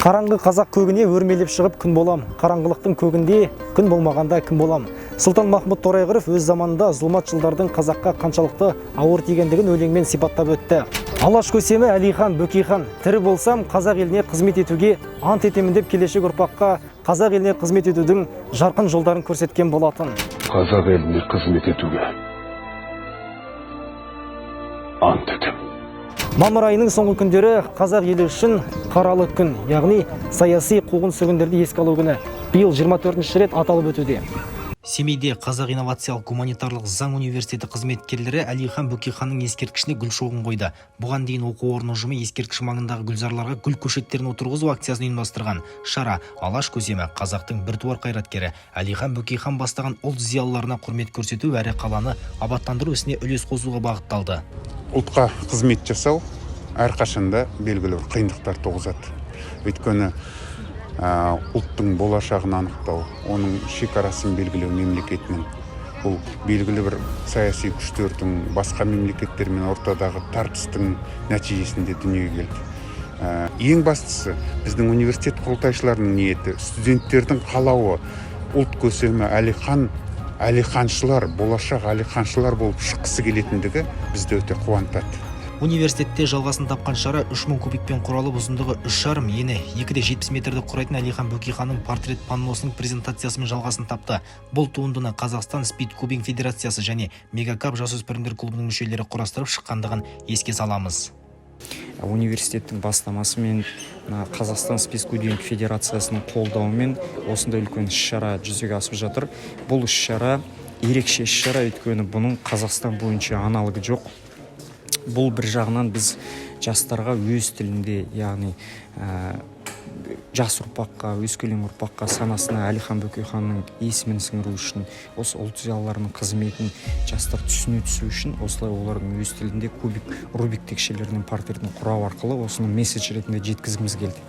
Қараңғы қазақ көгіне өрмелеп шығып күн болам. Қараңғылықтың көгінде күн болмағанда кім болам? Сұлтанмахмұт Торайғыров өз заманында зұлмат жылдардың қазаққа қаншалықты ауыр тигендігін өлеңмен сипаттап өтті. Алаш көсемі Әлихан Бөкейхан: тірі болсам қазақ еліне қызмет етуге ант етемін деп келешек ұрпаққа қазақ еліне қызмет етудің жарқын жолдарын көрсеткен болатын. Қазақ еліне қызмет етуге ант етемін. Мамыр айының соңғы күндері қазақ елі үшін қаралы күн, яғни саяси қуғын-сүргіндерді еске алу күні биыл 24-ші рет аталып өтуде. Семейде Қазақ инновациялық гуманитарлық заң университеті қызметкерлері Әлихан Бөкейханның ескерткішіне гүл шоғын қойды. Бұған дейін оқу орны ұжымы ескерткіш маңындағы гүлзарларға гүл көшеттерін отырғызу акциясын ұйымдастырған. Шара алаш көсемі, қазақтың біртуар қайраткері Әлихан Бөкейхан бастаған ұлт зиялыларына құрмет көрсету әрі қаланы абаттандыру ісіне үлес қосуға бағытталды. Ұлтқа қызмет жасау әрқашанда белгілі бір қиындықтар туғызады. Өйткені ұлттың болашағын анықтау, оның шекарасын белгілеу мемлекетінің, бұл белгілі бір саяси күштердің басқа мемлекеттермен ортадағы тартыстың нәтижесінде дүниеге келді. Ең бастысы біздің университет құрылтайшыларының ниеті, студенттердің қалауы ұлт көсемі Әлиханшылар, болашақ Әлиханшылар болып шыққысы келетіндігі бізді өте қуантады. Университетте жалғасын тапқан шара 3000 кубикпен құралып, ұзындығы 3,5, ені 270 метрді құрайтын Әлихан Бөкейханның портрет панносының презентациясымен жалғасын тапты. Бұл туындыны Қазақстан Спид-кубинг Федерациясы және Мегакап жасөспірімдер клубының мүшелері құрастырып шыққандығын еске саламыз. Университеттің бастамасымен Қазақстан Спид-кубинг Федерациясының қолдауымен осындай үлкен іс-шара жүзеге асып жатыр. Бұл іс-шара ерекше іс-шара, өйткені бұның Қазақстан бойынша аналогы жоқ. Бұл бір жағынан біз жастарға өз тілінде, яғни жас ұрпаққа, өскелең ұрпаққа санасына Әлихан Бөкейханның есімін сіңіру үшін, осы ұлт зиялыларының қызметін жастар түсіне түсу үшін, осылай олардың өз тілінде кубик, рубик текшелерінің портретін құрау арқылы осыны месседж ретінде жеткізгіміз келді.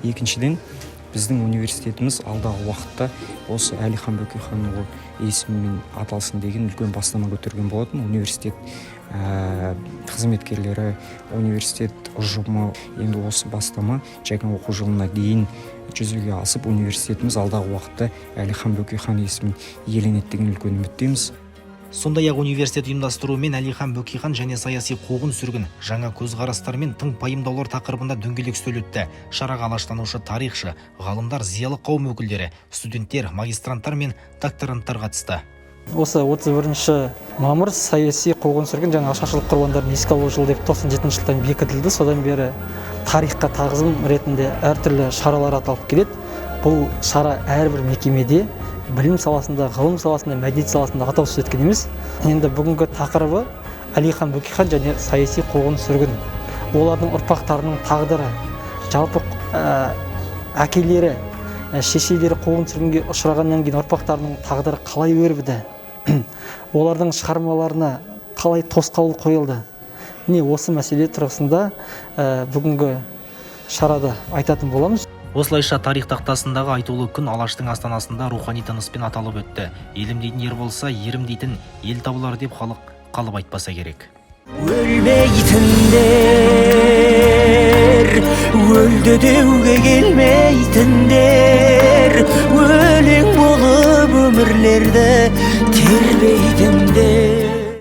Екіншіден, біздің университетіміз алдағы уақытта осы Әлихан Бөкейханның есімімен аталсын деген үлкен бастама көтерген болатын. Университет қызметкерлері, университет ұжымы енді осы бастама жаңа оқу жылына дейін жүзеге асып, университетіміз алдағы уақытта Әлихан Бөкейхан есімін иеленеді деген үлкен үміттеміз. Сондай-ақ университет ұйымдастыруымен Әлихан Бөкейхан және саяси қуғын-сүргін, жаңа көзқарастар мен тың пайымдаулар тақырыбында дөңгелек үстел өтті. Шараға алаштанушы тарихшы, ғалымдар, зиялы қауым өкілдері, студенттер, магистранттар мен докторанттар қатысты. Осы 31 мамыр саяси қуғын-сүргін және ашаршылық құрбандарын еске алу жылы деп 97 жылдан бекітілді. Содан бері тарихқа тағзым ретінде әртүрлі шаралар аталып келеді. Бұл шара әрбір мекемеде, білім саласында, ғылым саласында, мәдениет саласында атаусыз өткен емес. Енді бүгінгі тақырыбы Әлихан Бөкейхан және саяси қуғын-сүргін. Олардың ұрпақтарының тағдыры, жалпы әкелері, шешелері қуғын-сүргінге ұшырағаннан кейін ұрпақтарының тағдыры қалай өрбіді, олардың шығармаларына қалай тосқауыл қойылды. Міне осы мәселе тұрғысында бүгінгі шарада айтатын боламыз. Осылайша тарих тақтасындағы айтулы күн алаштың астанасында рухани тыныспен аталып өтті. Елім дейтін ер болса, ерім дейтін ел табылар деп халық қалып айтпаса керек. Өлмейтіндер, өлді деуге келмейтіндер, өлең болып өмірлерді тербейтіндер.